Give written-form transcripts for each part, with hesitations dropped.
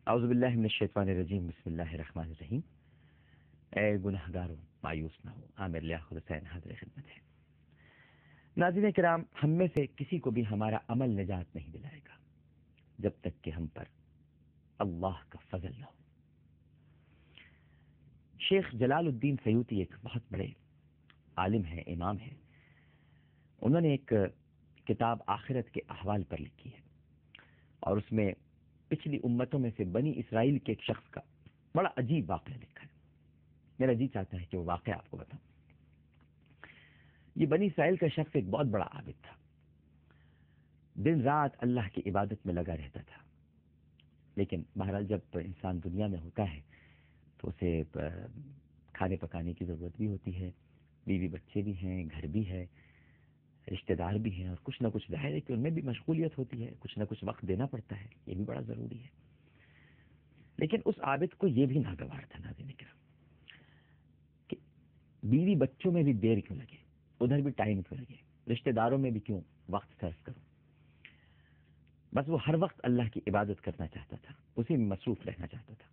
اعوذ باللہ من الشیطان الرجیم، بسم اللہ الرحمن الرحیم۔ اے گنہگاروں مایوس نہ ہو، عامر لیاقت حسین حاضر خدمت ہے۔ ناظرین کرام، ہم میں سے کسی کو بھی ہمارا عمل نجات نہیں دلائے گا جب تک کہ ہم پر اللہ کا فضل نہ ہو۔ شیخ جلال الدین سیوطی ایک بہت بڑے عالم ہیں، امام ہیں۔ انہوں نے ایک کتاب آخرت کے احوال پر لکھی ہے، اور اس میں پچھلی امتوں میں سے بنی اسرائیل کے ایک شخص کا بڑا عجیب واقعہ لکھا ہے۔ میرا جی چاہتا ہے کہ وہ واقعہ آپ کو بتاؤں۔ یہ بنی اسرائیل کا شخص ایک بہت بڑا عابد تھا، دن رات اللہ کی عبادت میں لگا رہتا تھا، لیکن بہرحال جب انسان دنیا میں ہوتا ہے تو اسے کھانے پکانے کی ضرورت بھی ہوتی ہے، بیوی بچے بھی ہیں، گھر بھی ہے، رشتہ دار بھی ہیں، اور کچھ نہ کچھ ظاہر ہے کہ ان میں بھی مشغولیت ہوتی ہے، کچھ نہ کچھ وقت دینا پڑتا ہے، یہ بھی بڑا ضروری ہے۔ لیکن اس عابد کو یہ بھی ناگوار تھا ناظرین کرام کہ بیوی بچوں میں بھی دیر کیوں لگے، ادھر بھی ٹائم کیوں لگے، رشتہ داروں میں بھی کیوں وقت صرف کروں، بس وہ ہر وقت اللہ کی عبادت کرنا چاہتا تھا، اسی میں مصروف رہنا چاہتا تھا۔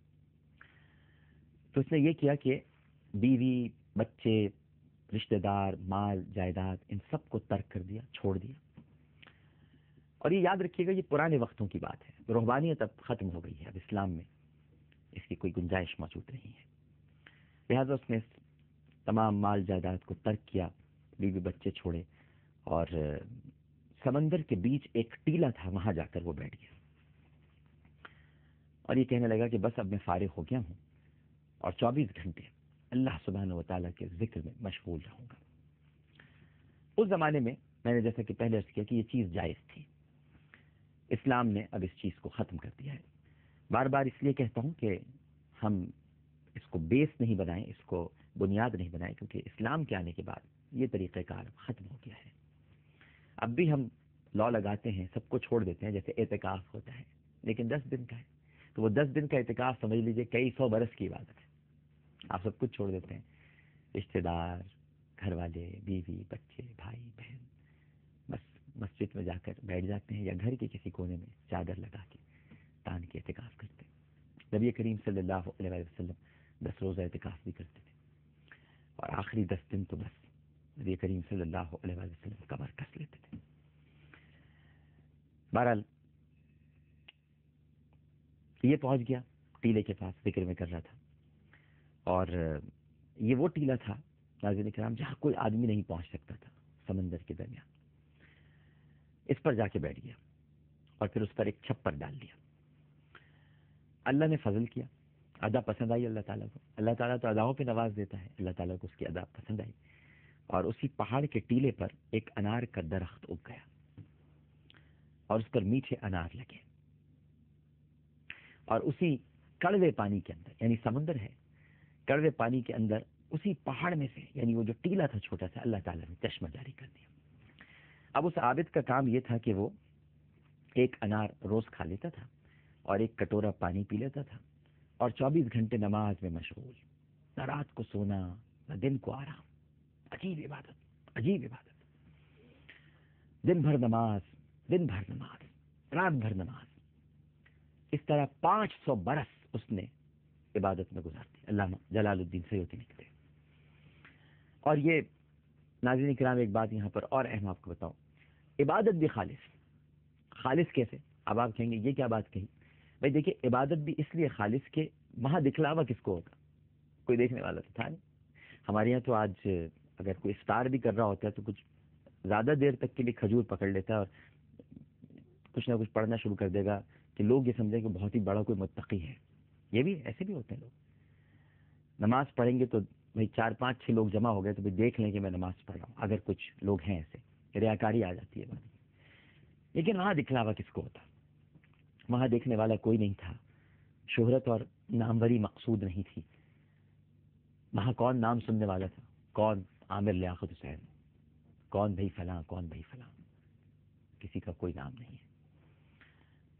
تو اس نے یہ کیا کہ بیوی، بچے، رشتہ دار، مال، جائیداد، ان سب کو ترک کر دیا، چھوڑ دیا۔ اور یہ یاد رکھیے گا، یہ پرانے وقتوں کی بات ہے، روحانیت اب ختم ہو گئی ہے، اب اسلام میں اس کی کوئی گنجائش موجود نہیں ہے۔ لہذا اس نے تمام مال جائیداد کو ترک کیا، بیوی بچے چھوڑے، اور سمندر کے بیچ ایک ٹیلا تھا، وہاں جا کر وہ بیٹھ گیا، اور یہ کہنے لگا کہ بس اب میں فارغ ہو گیا ہوں اور 24 گھنٹے اللہ سبحانہ و تعالیٰ کے ذکر میں مشغول رہوں گا۔ اس زمانے میں نے جیسا کہ پہلے عرض کیا کہ یہ چیز جائز تھی، اسلام نے اب اس چیز کو ختم کر دیا ہے۔ بار بار اس لیے کہتا ہوں کہ ہم اس کو بیس نہیں بنائیں، اس کو بنیاد نہیں بنائیں، کیونکہ اسلام کے آنے کے بعد یہ طریقہ کار ختم ہو گیا ہے۔ اب بھی ہم لا لگاتے ہیں، سب کو چھوڑ دیتے ہیں، جیسے اعتکاف ہوتا ہے، لیکن 10 دن کا ہے، تو وہ 10 دن کا اعتکاف سمجھ لیجئے کئی 100 برس کی عبادت ہے۔ آپ سب کچھ چھوڑ دیتے ہیں، رشتہ دار، گھر والے، بیوی، بچے، بھائی، بہن، بس مسجد میں جا کر بیٹھ جاتے ہیں، یا گھر کے کسی کونے میں چادر لگا کے تان کے اعتکاف کرتے ہیں۔ نبی کریم صلی اللہ علیہ وسلم 10 روزہ اعتکاف بھی کرتے تھے، اور آخری 10 دن تو بس نبی کریم صلی اللہ علیہ وسلم کمر کس لیتے تھے۔ بہرحال یہ پہنچ گیا ٹیلے کے پاس، فکر میں کر رہا تھا، اور یہ وہ ٹیلا تھا ناظرین کرام جہاں کوئی آدمی نہیں پہنچ سکتا تھا، سمندر کے درمیان۔ اس پر جا کے بیٹھ گیا، اور پھر اس پر ایک چھپر ڈال دیا۔ اللہ نے فضل کیا، ادا پسند آئی اللہ تعالیٰ کو۔ اللہ تعالیٰ تو اداؤں پہ نواز دیتا ہے، اللہ تعالیٰ کو اس کی ادا پسند آئی، اور اسی پہاڑ کے ٹیلے پر ایک انار کا درخت اگ گیا، اور اس پر میٹھے انار لگے، اور اسی کڑوے پانی کے اندر، یعنی سمندر ہے، کڑوے پانی کے اندر اسی پہاڑ میں سے، یعنی وہ جو ٹیلا تھا چھوٹا سا، اللہ تعالیٰ نے چشمہ جاری کر دیا۔ اب اس عابد کا کام یہ تھا کہ وہ ایک انار روز کھا لیتا تھا، اور ایک کٹورا پانی پی لیتا تھا، اور 24 گھنٹے نماز میں مشغول، نہ رات کو سونا نہ دن کو آرام۔ عجیب عبادت، عجیب عبادت، دن بھر نماز، دن بھر نماز، رات بھر نماز۔ اس طرح 500 برس اس نے عبادت میں گزار دی، علامہ جلال الدین سیوطی لکھتے ہیں۔ اور یہ ناظرین کرام ایک بات یہاں پر اور اہم آپ کو بتاؤں، عبادت بھی خالص کیسے؟ اب آپ کہیں گے یہ کیا بات کہی؟ بھائی دیکھیے، عبادت بھی اس لیے خالص کہ وہاں دکھلاوا کس کو ہوتا، کوئی دیکھنے والا تو تھا نہیں۔ ہمارے یہاں تو آج اگر کوئی افطار بھی کر رہا ہوتا ہے تو کچھ زیادہ دیر تک کے لیے کھجور پکڑ لیتا ہے، اور کچھ نہ کچھ پڑھنا شروع کر دے گا کہ لوگ یہ سمجھیں کہ بہت ہی بڑا کوئی متقی ہے۔ یہ بھی ایسے بھی ہوتے ہیں لوگ، نماز پڑھیں گے تو بھائی 4 5 6 لوگ جمع ہو گئے تو بھائی دیکھ لیں کہ میں نماز پڑھ رہا ہوں، اگر کچھ لوگ ہیں ایسے، ریاکاری آ جاتی ہے بات۔ لیکن وہاں دکھلاوا کس کو ہوتا؟ وہاں دیکھنے والا کوئی نہیں تھا، شہرت اور ناموری مقصود نہیں تھی۔ وہاں کون نام سننے والا تھا؟ کون عامر لیاقت حسین، کون بھائی فلاں، کون بھائی فلاں، کسی کا کوئی نام نہیں ہے۔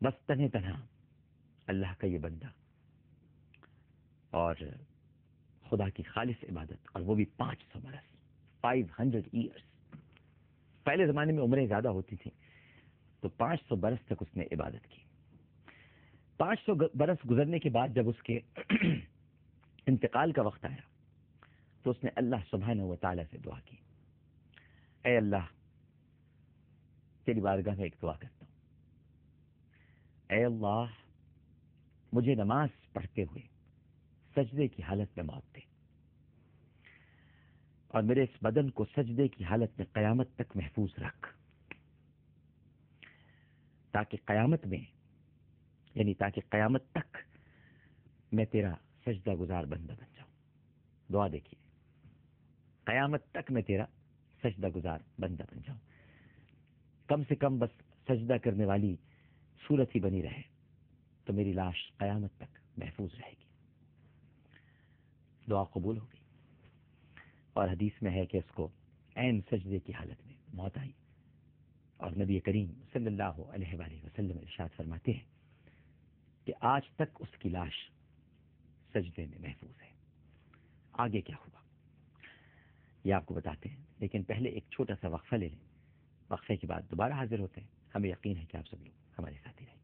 بس تنہا اللہ کا یہ بندہ، اور خدا کی خالص عبادت، اور وہ بھی 500 برس، 500 ایئرس۔ پہلے زمانے میں عمریں زیادہ ہوتی تھیں، تو 500 برس تک اس نے عبادت کی۔ 500 برس گزرنے کے بعد جب اس کے انتقال کا وقت آیا تو اس نے اللہ سبحانہ و تعالی سے دعا کی، اے اللہ تیری بارگاہ میں ایک دعا کرتا ہوں، اے اللہ مجھے نماز پڑھتے ہوئے سجدے کی حالت میں موت دے، اور میرے اس بدن کو سجدے کی حالت میں قیامت تک محفوظ رکھ، تاکہ قیامت میں تاکہ قیامت تک میں تیرا سجدہ گزار بندہ بن جاؤں۔ دعا دیکھیے، قیامت تک میں تیرا سجدہ گزار بندہ بن جاؤں، کم سے کم بس سجدہ کرنے والی صورت ہی بنی رہے تو میری لاش قیامت تک محفوظ رہے گی۔ دعا قبول ہو گئی، اور حدیث میں ہے کہ اس کو عین سجدے کی حالت میں موت آئی، اور نبی کریم صلی اللہ علیہ وآلہ وسلم ارشاد فرماتے ہیں کہ آج تک اس کی لاش سجدے میں محفوظ ہے۔ آگے کیا ہوا یہ آپ کو بتاتے ہیں، لیکن پہلے ایک چھوٹا سا وقفہ لے لیں، وقفے کے بعد دوبارہ حاضر ہوتے ہیں۔ ہمیں یقین ہے کہ آپ سب لوگ ہمارے ساتھ ہی رہیں گے۔